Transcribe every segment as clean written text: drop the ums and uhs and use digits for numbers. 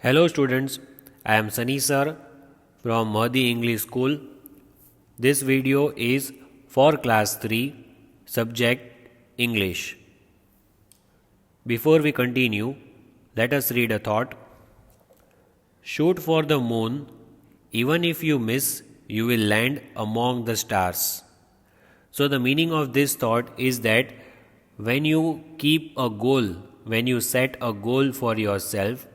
Hello students, I am Sunny sir from Mahdi English School. This video is for class 3 subject English. Before we continue, let us read a thought. Shoot for the moon, even if you miss, you will land among the stars. So the meaning of this thought is that when you keep a goal, when you set a goal for yourself,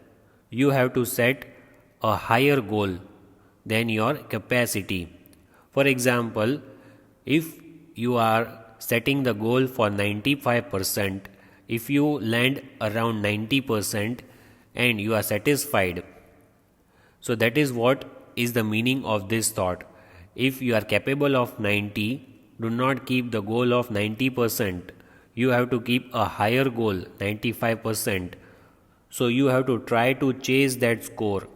you have to set a higher goal than your capacity. For example, if you are setting the goal for 95%, if you land around 90% and you are satisfied, so that is what is the meaning of this thought. If you are capable of 90, do not keep the goal of 90%. You have to keep a higher goal, 95%. So you have to try to chase that score.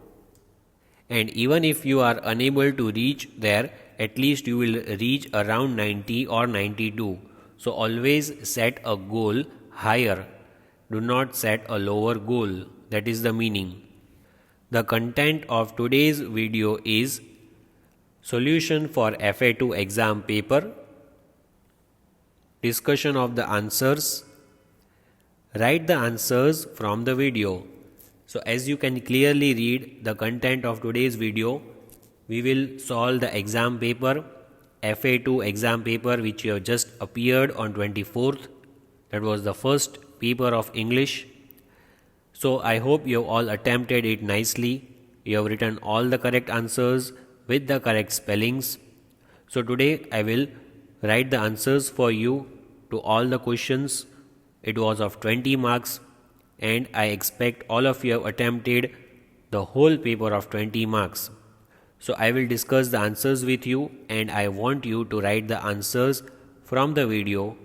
And even if you are unable to reach there, at least you will reach around 90 or 92. So always set a goal higher. Do not set a lower goal. That is the meaning. The content of today's video is solution for FA2 exam paper, discussion of the answers. Write the answers from the video. So as you can clearly read the content of today's video, we will solve the exam paper, FA2 exam paper, which have just appeared on 24th. That was the first paper of English. So I hope you have all attempted it nicely. You have written all the correct answers with the correct spellings. So today I will write the answers for you to all the questions. It was of 20 marks and I expect all of you have attempted the whole paper of 20 marks. So I will discuss the answers with you and I want you to write the answers from the video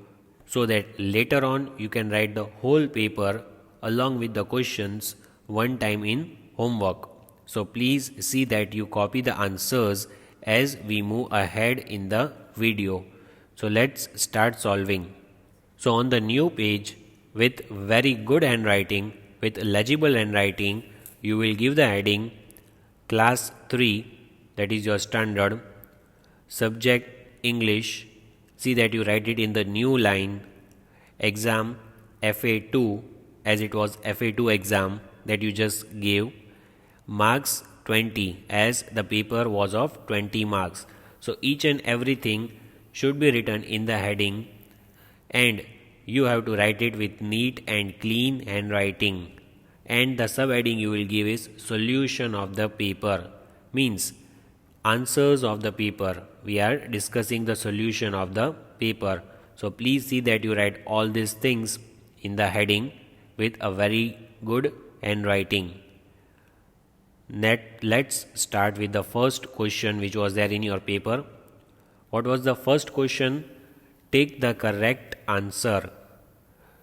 so that later on you can write the whole paper along with the questions one time in homework. So please see that you copy the answers as we move ahead in the video. So let's start solving. So on the new page with very good handwriting, with legible handwriting, you will give the heading class 3, that is your standard, subject English. See that you write it in the new line, exam FA2, as it was FA2 exam that you just gave, marks 20 as the paper was of 20 marks. So each and everything should be written in the heading and you have to write it with neat and clean handwriting. And the subheading you will give is solution of the paper, means answers of the paper. We are discussing the solution of the paper. So please see that you write all these things in the heading with a very good handwriting. Let's start with the first question which was there in your paper. What was the first question? Take the correct answer.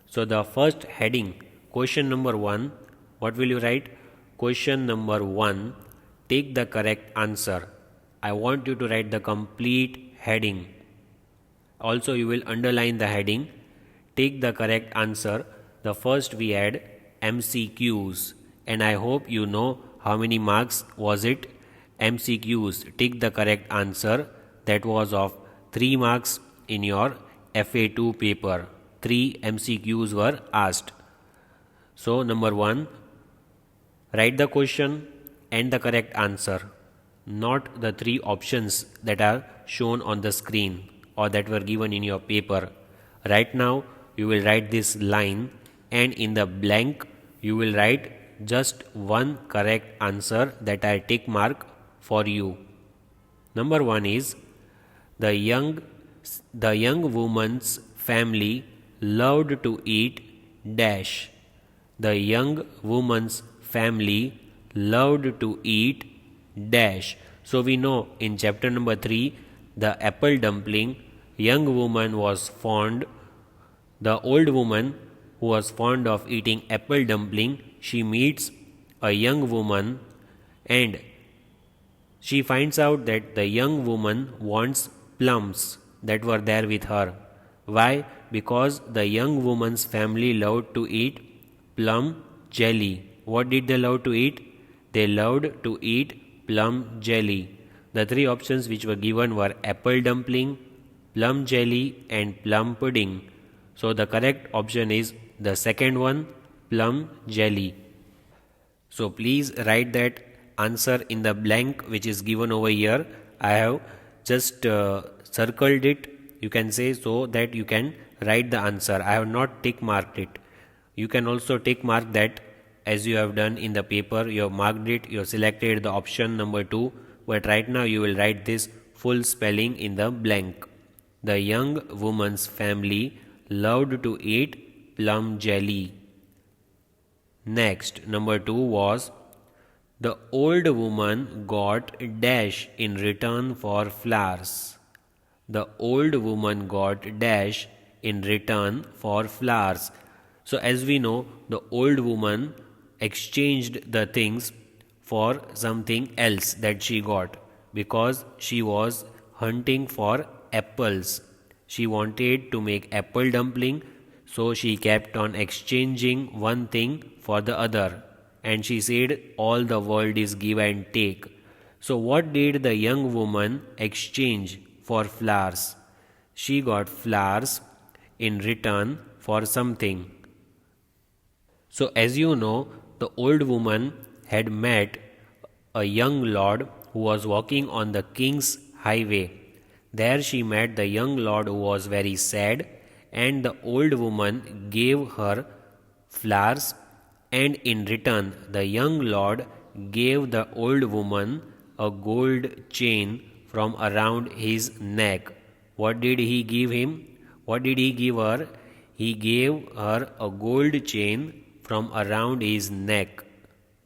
So the first heading, question number 1, what will you write? Question number 1, take the correct answer. I want you to write the complete heading. Also you will underline the heading, take the correct answer. The first we had MCQs and I hope you know how many marks was it? MCQs, take the correct answer, that was of 3 marks in your FA2 paper. 3 MCQs were asked. So number 1, write the question and the correct answer, not the 3 options that are shown on the screen or that were given in your paper. Right now you will write this line and in the blank you will write just one correct answer that I tick mark for you. Number 1 is the young woman's family loved to eat dash. The young woman's family loved to eat dash. So we know in chapter number 3, the apple dumpling, young woman was fond. The old woman who was fond of eating apple dumpling, she meets a young woman and she finds out that the young woman wants plums that were there with her. Why? Because the young woman's family loved to eat plum jelly. What did they love to eat? they loved to eat plum jelly. The three options which were given were apple dumpling, plum jelly and plum pudding. So the correct option is the second one, plum jelly. So please write that answer in the blank which is given over here. I have just circled it, you can say, so that you can write the answer. I have not tick marked it. You can also tick mark that as you have done in the paper. You have marked it, you have selected the option number 2, but right now you will write this full spelling in the blank. The young woman's family loved to eat plum jelly. Next, number 2 was the old woman got dash in return for flowers. The old woman got dash in return for flowers. So as we know, the old woman exchanged the things for something else that she got, because she was hunting for apples. She wanted to make apple dumpling, so she kept on exchanging one thing for the other. And she said, all the world is give and take. So what did the young woman exchange for flowers? She got flowers in return for something. So as you know, the old woman had met a young lord who was walking on the king's highway. There she met the young lord who was very sad, and the old woman gave her flowers, and in return the young lord gave the old woman a gold chain from around his neck. What did he give him? What did he give her? He gave her a gold chain from around his neck,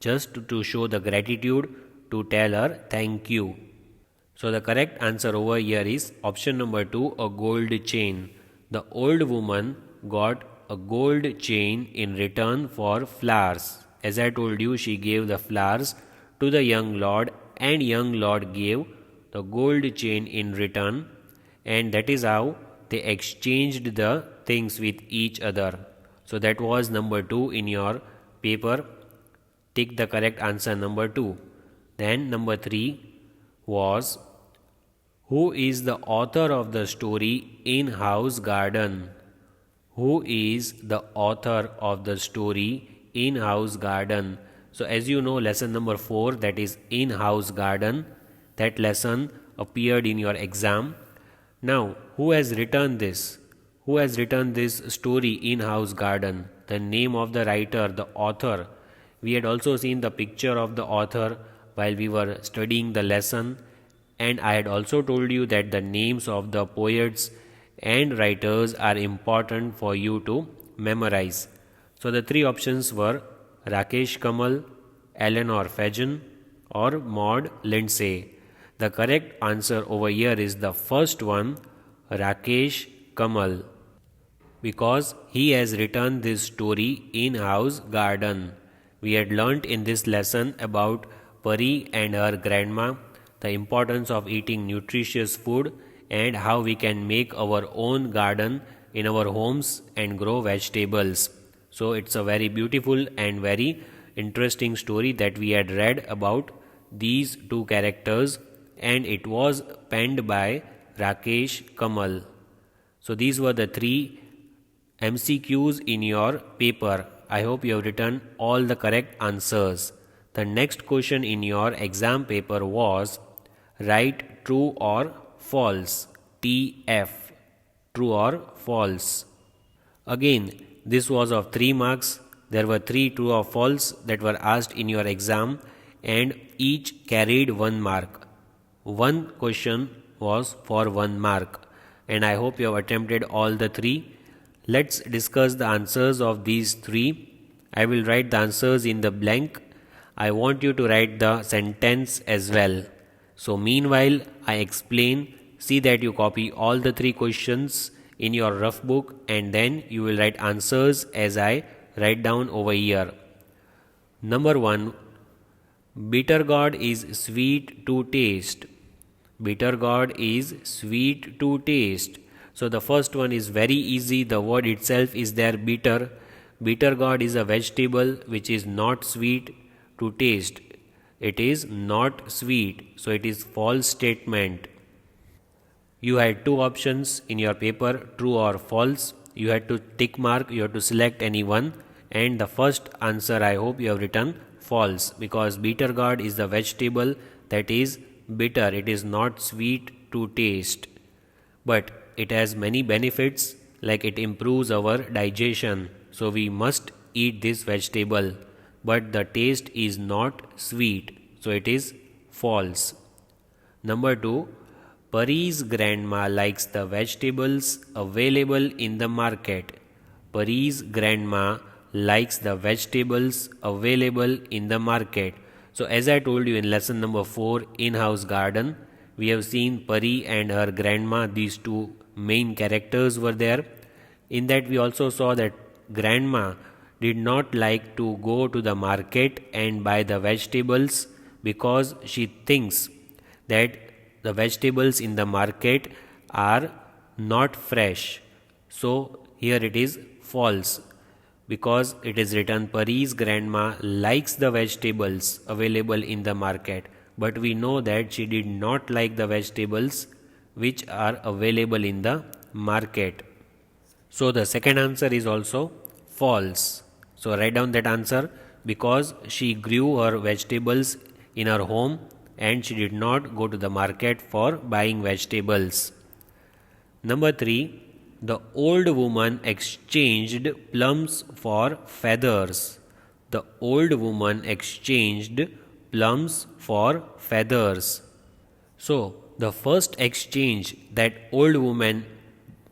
just to show the gratitude, to tell her thank you. So the correct answer over here is option number 2, a gold chain. The old woman got a gold chain in return for flowers. As I told you, she gave the flowers to the young lord, and young lord gave the gold chain in return, and that is how they exchanged the things with each other. So that was number 2 in your paper. Tick the correct answer number 2. Then number 3 was, who is the author of the story In-House Garden? Who is the author of the story In-House Garden? So as you know, lesson number 4, that is In-House Garden, that lesson appeared in your exam. Now, who has written this? Who has written this story In-House Garden? The name of the writer, the author. We had also seen the picture of the author while we were studying the lesson, and I had also told you that the names of the poets and writers are important for you to memorize. So the 3 options were Rakesh Kamal, Eleanor Fagan, or Maud Lindsay. The correct answer over here is the first one, Rakesh Kamal, because he has written this story In-House Garden. We had learnt in this lesson about Pari and her grandma, the importance of eating nutritious food, and how we can make our own garden in our homes and grow vegetables. So it's a very beautiful and very interesting story that we had read about these 2 characters, and it was penned by Rakesh Kamal. So these were the 3 MCQs in your paper. I hope you have written all the correct answers. The next question in your exam paper was, write true or false, TF, true or false. Again, this was of 3 marks. There were 3 true or false that were asked in your exam, and each carried 1 mark. One question was for 1 mark, and I hope you have attempted all the 3. Let's discuss the answers of these 3. I will write the answers in the blank. I want you to write the sentence as well. So meanwhile, I explain. See that you copy all the 3 questions in your rough book, and then you will write answers as I write down over here. Number 1, bitter gourd is sweet to taste. Bitter gourd is sweet to taste. So the first one is very easy. The word itself is there, bitter. Bitter gourd is a vegetable which is not sweet to taste. it is not sweet. So it is false statement. You had two options in your paper, true or false. You had to tick mark, you have to select any one, and the first answer I hope you have written false, because bitter gourd is the vegetable that is bitter. It is not sweet to taste, but it has many benefits, like it improves our digestion. So we must eat this vegetable, but the taste is not sweet. So it is false. Number 2, Pari's grandma likes the vegetables available in the market. Pari's grandma likes the vegetables available in the market. So as I told you in lesson number 4, in-house garden, we have seen Pari and her grandma, these two main characters were there. In that we also saw that grandma did not like to go to the market and buy the vegetables, because she thinks that the vegetables in the market are not fresh. So here it is false, because it is written Pari's grandma likes the vegetables available in the market, but we know that she did not like the vegetables which are available in the market. So the second answer is also false. So write down that answer, because she grew her vegetables in her home and she did not go to the market for buying vegetables. Number 3, the old woman exchanged plums for feathers. The old woman exchanged plums for feathers. So the first exchange that old woman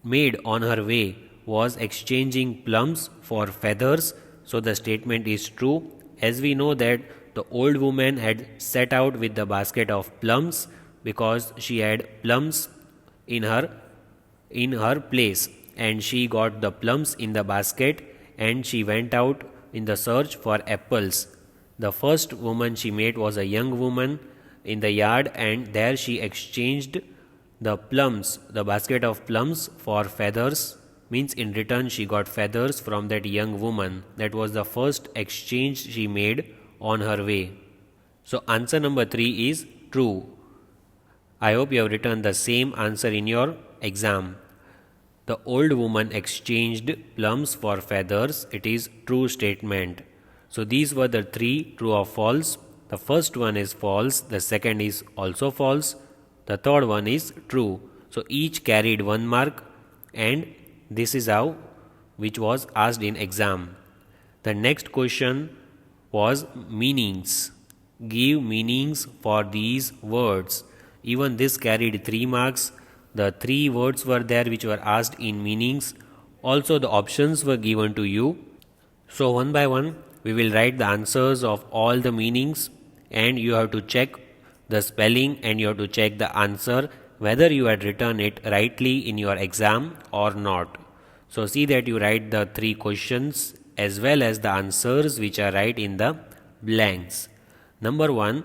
made on her way was exchanging plums for feathers. So the statement is true, as we know that the old woman had set out with the basket of plums, because she had plums in her place, and she got the plums in the basket and she went out in the search for apples. The first woman she met was a young woman in the yard, and there she exchanged the plums, the basket of plums, for feathers. Means in return she got feathers from that young woman. That was the first exchange she made on her way. So answer number 3 is true. I hope you have written the same answer in your exam. The old woman exchanged plums for feathers. It is true statement. So these were the 3 true or false. The first one is false, the second is also false, the third one is true. So each carried 1 mark, and this is how which was asked in exam. The next question was meanings. Give meanings for these words. Even this carried 3 marks. The 3 words were there which were asked in meanings. Also the options were given to you. So one by one we will write the answers of all the meanings, and you have to check the spelling and you have to check the answer whether you had written it rightly in your exam or not. So see that you write the 3 questions as well as the answers which are right in the blanks. Number 1,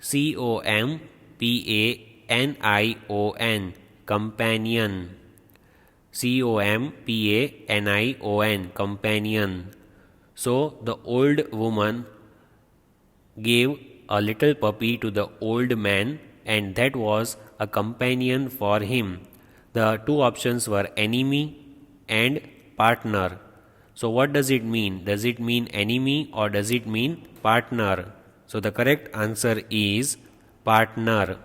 COMPANION, companion. COMPANION, companion. So the old woman gave a little puppy to the old man, and that was a companion for him. The 2 options were enemy and partner. So what does it mean? Does it mean enemy or does it mean partner? So the correct answer is partner.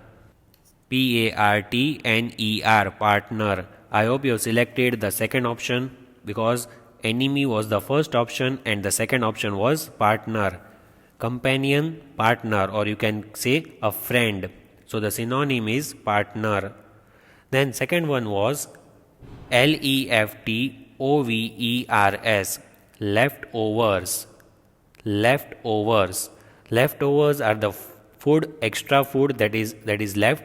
PARTNER, partner. I hope you have selected the second option, because enemy was the first option and the second option was partner. Companion, partner, or you can say a friend. So the synonym is partner. Then second one was LEFTOVERS, leftovers. Leftovers. Leftovers are the food, extra food that is left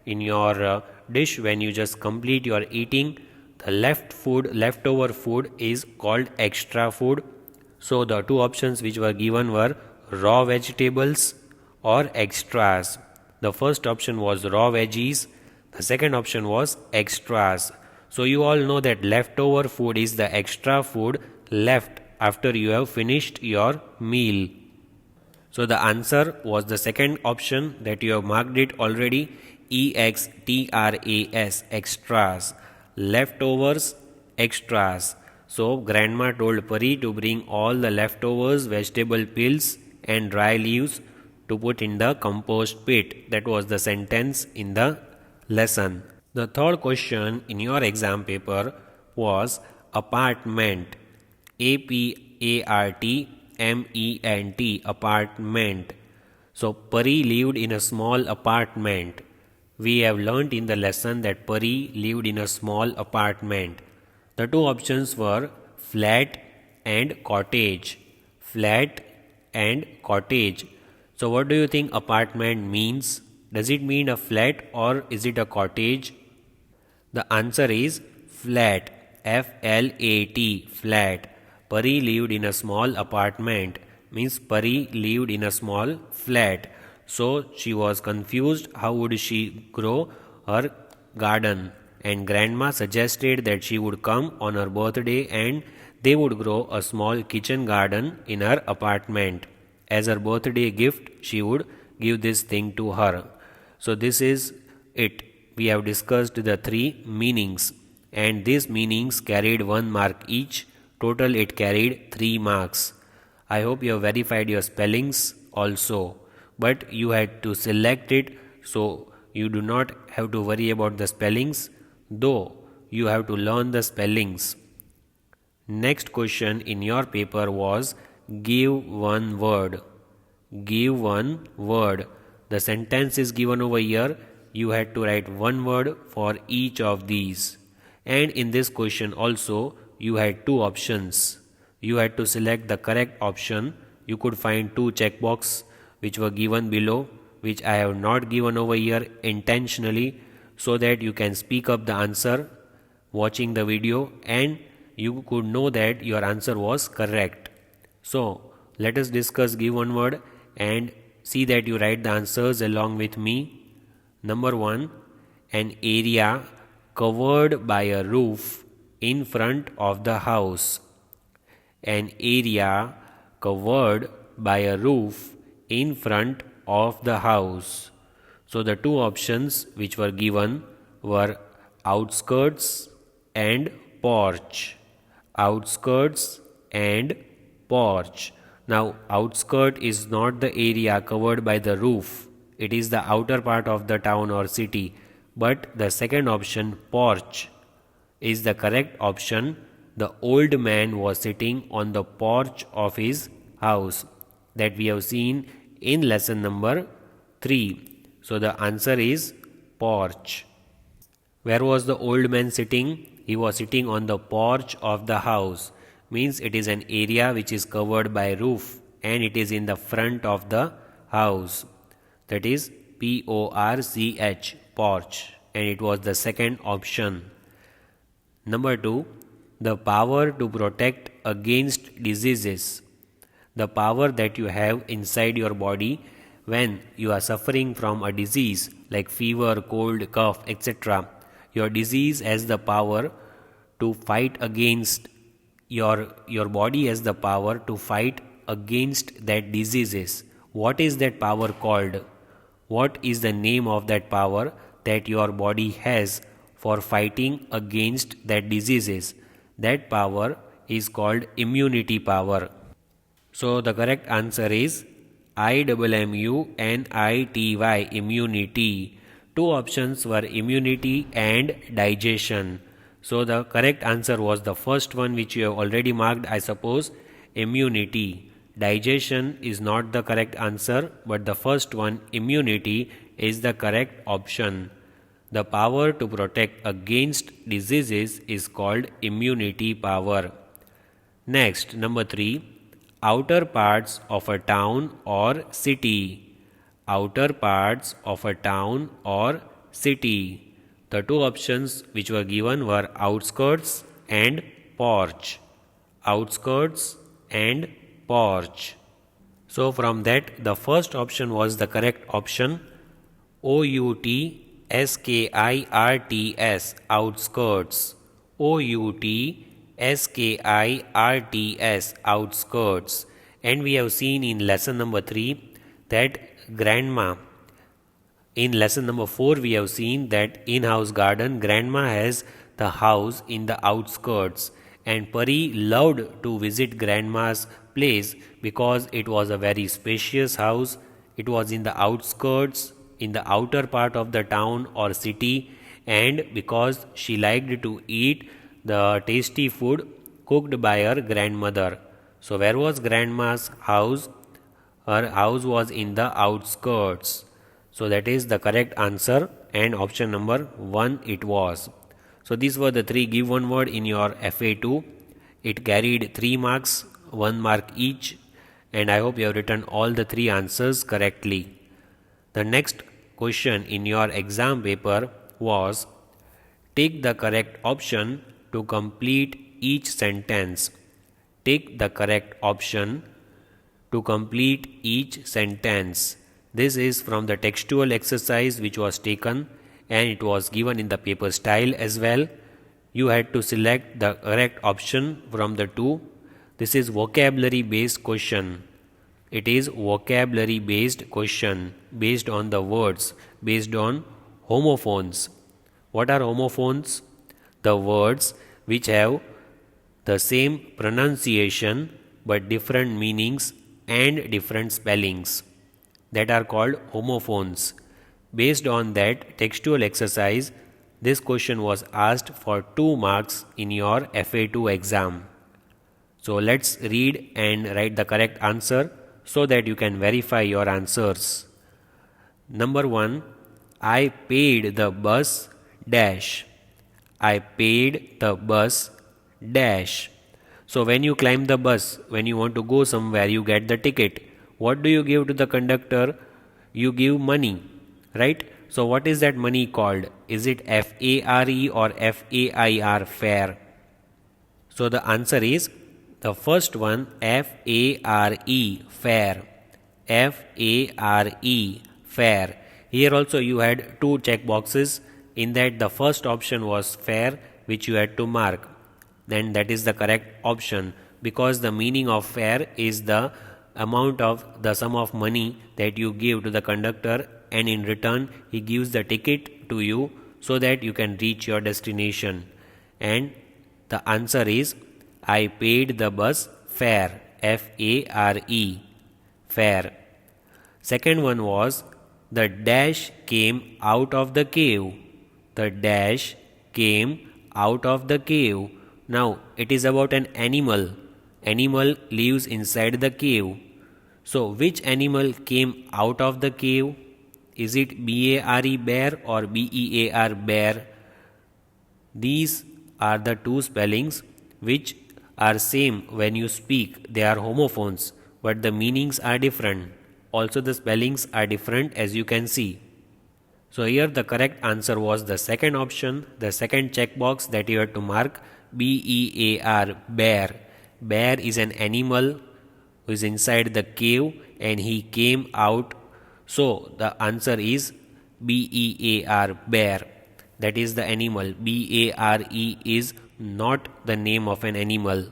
in your dish when you just complete your eating. The leftover food is called extra food. So the 2 options which were given were raw vegetables or extras. The first option was raw veggies. The second option was extras. So you all know that leftover food is the extra food left after you have finished your meal. So the answer was the second option that you have marked it already, EXTRAS, extras, leftovers, extras. So grandma told Pari to bring all the leftovers, vegetable peels and dry leaves to put in the compost pit. That was the sentence in the lesson. The third question in your exam paper was apartment. APARTMENT, apartment. So Pari lived in a small apartment. We have learnt in the lesson that Pari lived in a small apartment. The two options were flat and cottage. Flat and cottage. So what do you think apartment means? Does it mean a flat or is it a cottage? The answer is flat. FLAT, flat. Pari lived in a small apartment, means Pari lived in a small flat. So she was confused how would she grow her garden, and grandma suggested that she would come on her birthday and they would grow a small kitchen garden in her apartment. As her birthday gift, she would give this thing to her. So this is it. We have discussed the three meanings, and these meanings carried 1 mark each. Total it carried 3 marks. I hope you have verified your spellings also, but you had to select it, so you do not have to worry about the spellings, though you have to learn the spellings. Next question in your paper was give one word. Give one word. The sentence is given over here. You had to write one word for each of these. And in this question also, you had two options. You had to select the correct option. You could find two checkboxes which were given below, which I have not given over here intentionally, so that you can speak up the answer watching the video and you could know that your answer was correct. So let us discuss give one word and see that you write the answers along with me. Number 1, an area covered by a roof in front of the house. An area covered by a roof in front of the house. So the two options which were given were outskirts and porch. Outskirts and porch. Now outskirt is not the area covered by the roof. It is the outer part of the town or city. But the second option, porch, is the correct option. The old man was sitting on the porch of his house, that we have seen in lesson number 3. So the answer is porch. Where was the old man sitting? He was sitting on the porch of the house. Means it is an area which is covered by roof and it is in the front of the house. That is PORCH, porch, and it was the second option. Number 2, the power to protect against diseases. The power that you have inside your body when you are suffering from a disease like fever, cold, cough, etc. Your disease has the power to fight against your body has the power to fight against that diseases. What is that power called? What is the name of that power that your body has for fighting against that diseases? That power is called immunity power. So the correct answer is IMMUNITY, immunity. Two options were immunity and digestion. So the correct answer was the first one which you have already marked, I suppose, immunity. Digestion is not the correct answer, but the first one, immunity, is the correct option. The power to protect against diseases is called immunity power. Next, number 3, outer parts of a town or city. Outer parts of a town or city. The two options which were given were outskirts and porch. Outskirts and porch. So from that, the first option was the correct option. OUTSKIRTS, outskirts. OUTSKIRTS, outskirts. And we have seen in lesson number 3 that grandma, in lesson number 4 we have seen that in house garden grandma has the house in the outskirts, and Pari loved to visit grandma's place because it was a very spacious house. It was in the outskirts, in the outer part of the town or city, and because she liked to eat the tasty food cooked by her grandmother. So, where was grandma's house? Her house was in the outskirts. So, that is the correct answer, and option number 1 it was. So, these were the 3 give one word in your FA2. It carried 3 marks, 1 mark each, and I hope you have written all the 3 answers correctly. The next question in your exam paper was take the correct option to complete each sentence. Take the correct option to complete each sentence. This is from the textual exercise which was taken, and it was given in the paper style as well. You had to select the correct option from the 2. This is vocabulary based question. It is vocabulary based question based on the words, based on homophones. What are homophones? The words which have the same pronunciation but different meanings and different spellings, that are called homophones. Based on that textual exercise, this question was asked for 2 marks in your FA2 exam. So let's read and write the correct answer so that you can verify your answers. Number 1, I paid the bus dash. I paid the bus dash. So when you climb the bus, when you want to go somewhere, you get the ticket. What do you give to the conductor? You give money, right? So what is that money called? Is it FARE or FAIR, fare? So the answer is the first one, FARE, fare. FARE, fare. Here also you had 2 check boxes. In that the first option was fare, which you had to mark. Then that is the correct option, because the meaning of fare is the amount of the sum of money that you give to the conductor, and in return he gives the ticket to you so that you can reach your destination. And the answer is I paid the bus fare, FARE, fare. Second one was the dash came out of the cave. The dash came out of the cave. Now it is about an animal. Animal lives inside the cave. So which animal came out of the cave? Is it BARE, bear, or BEAR, bear? These are the 2 spellings which are same when you speak. They are homophones, but the meanings are different. Also the spellings are different, as you can see. So here the correct answer was the second option, the second checkbox that you have to mark, BEAR, bear. Bear is an animal who is inside the cave and he came out. So the answer is BEAR, bear. That is the animal. BARE is not the name of an animal.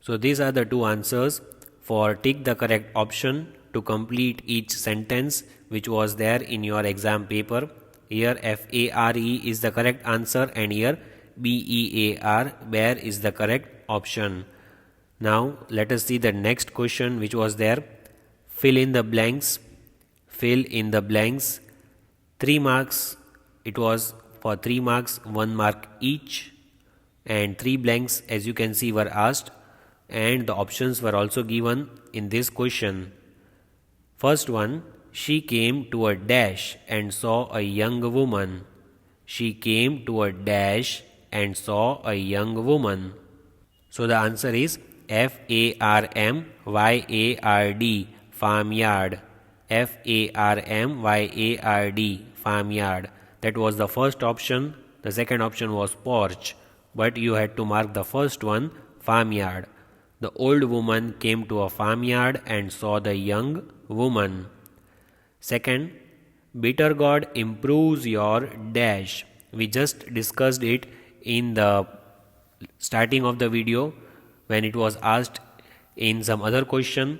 So these are the 2 answers for tick the correct option to complete each sentence which was there in your exam paper. Here FARE is the correct answer, and here BEAR, bear, is the correct option. Now let us see the next question which was there. Fill in the blanks. Fill in the blanks. 3 marks. It was for 3 marks, 1 mark each, and 3 blanks as you can see were asked, and the options were also given in this question. First one, she came to a dash and saw a young woman. She came to a dash and saw a young woman. So the answer is FARMYARD, farmyard. FARMYARD, farmyard. That was the first option. The second option was porch, but you had to mark the first one, farmyard. The old woman came to a farmyard and saw the young woman. Second, bitter gourd improves your dash. We just discussed it in the starting of the video when it was asked in some other question.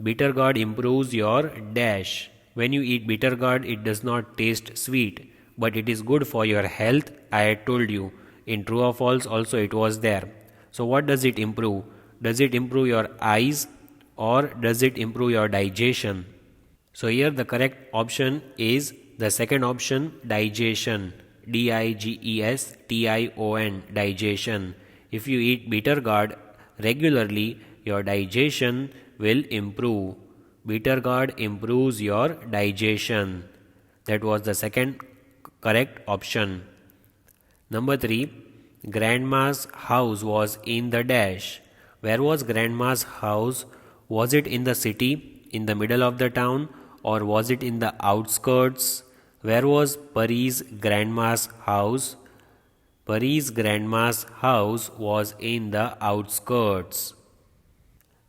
Bitter gourd improves your dash. When you eat bitter gourd, it does not taste sweet, but it is good for your health. I had told you. In true or false also it was there. So what does it improve? Does it improve your eyes or does it improve your digestion? So here the correct option is the second option, digestion. Digestion, digestion. If you eat bitter gourd regularly, your digestion will improve. Bitter gourd improves your digestion. That was the second correct option. Number 3. Grandma's house was in the dash. Where was grandma's house? Was it in the city, in the middle of the town, or was it in the outskirts? Where was Pari's grandma's house? Pari's grandma's house was in the outskirts.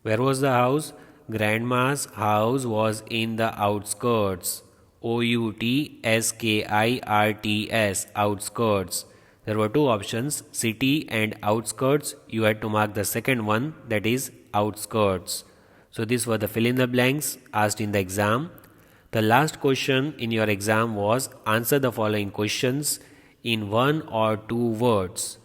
Where was the house? Grandma's house was in the outskirts. outskirts, outskirts. There were two options, city and outskirts. You had to mark the second one, that is outskirts. So these were the fill in the blanks asked in the exam. The last question in your exam was answer the following questions in 1 or 2 words.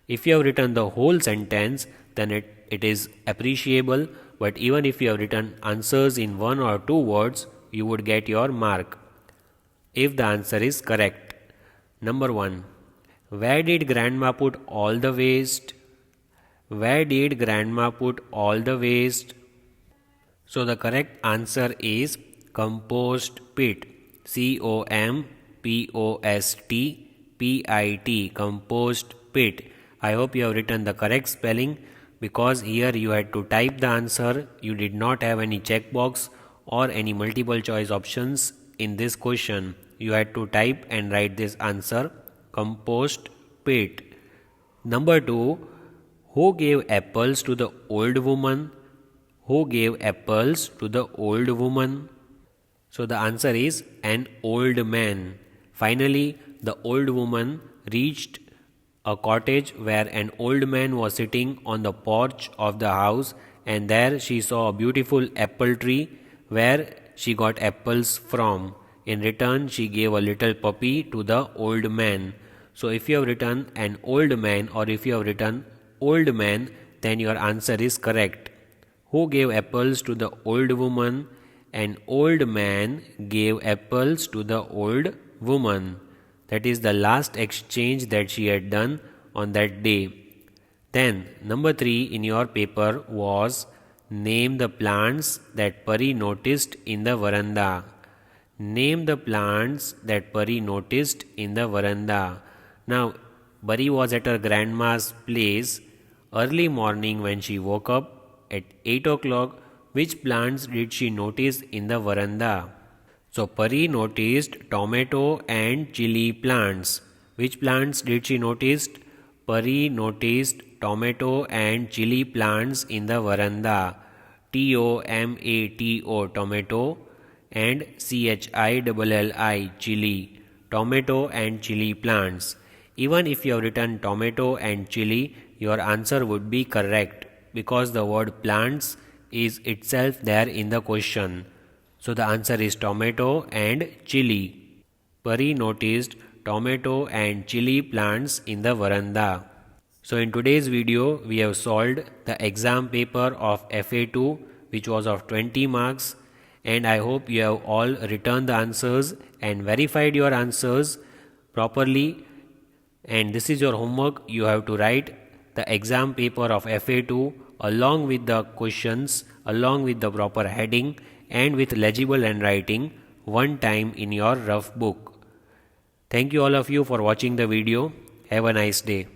If you have written the whole sentence, then it is appreciable, but even if you have written answers in 1 or 2 words, you would get your mark if the answer is correct. Number 1. Where did grandma put all the waste? Where did grandma put all the waste? So the correct answer is compost pit. COMPOST compost pit. I hope you have written the correct spelling, because here you had to type the answer. You did not have any checkbox or any multiple choice options in this question. You had to type and write this answer, compost pit. Number 2. Who gave apples to the old woman? Who gave apples to the old woman? So the answer is an old man. Finally, the old woman reached a cottage where an old man was sitting on the porch of the house, and there she saw a beautiful apple tree where she got apples from. In return, she gave a little puppy to the old man. So if you have written an old man or if you have written old man, then your answer is correct. Who gave apples to the old woman? An old man gave apples to the old woman. That is the last exchange that she had done on that day. Then number 3 in your paper was name the plants that Pari noticed in the veranda. Name the plants that Pari noticed in the veranda. Now, Pari was at her grandma's place early morning when she woke up at 8 o'clock. Which plants did she notice in the veranda? So Pari noticed tomato and chili plants. Which plants did she notice? Pari noticed tomato and chili plants in the veranda. TOMATO, tomato, and CHILLI, chili, tomato and chili plants. Even if you have written tomato and chili, your answer would be correct, because the word plants is itself there in the question. So the answer is tomato and chili. Pari noticed tomato and chili plants in the veranda. So in today's video, we have solved the exam paper of FA2, which was of 20 marks, and I hope you have all returned the answers and verified your answers properly. And this is your homework. You have to write the exam paper of FA2 along with the questions, along with the proper heading and with legible handwriting one time in your rough book. Thank you all of you for watching the video. Have a nice day.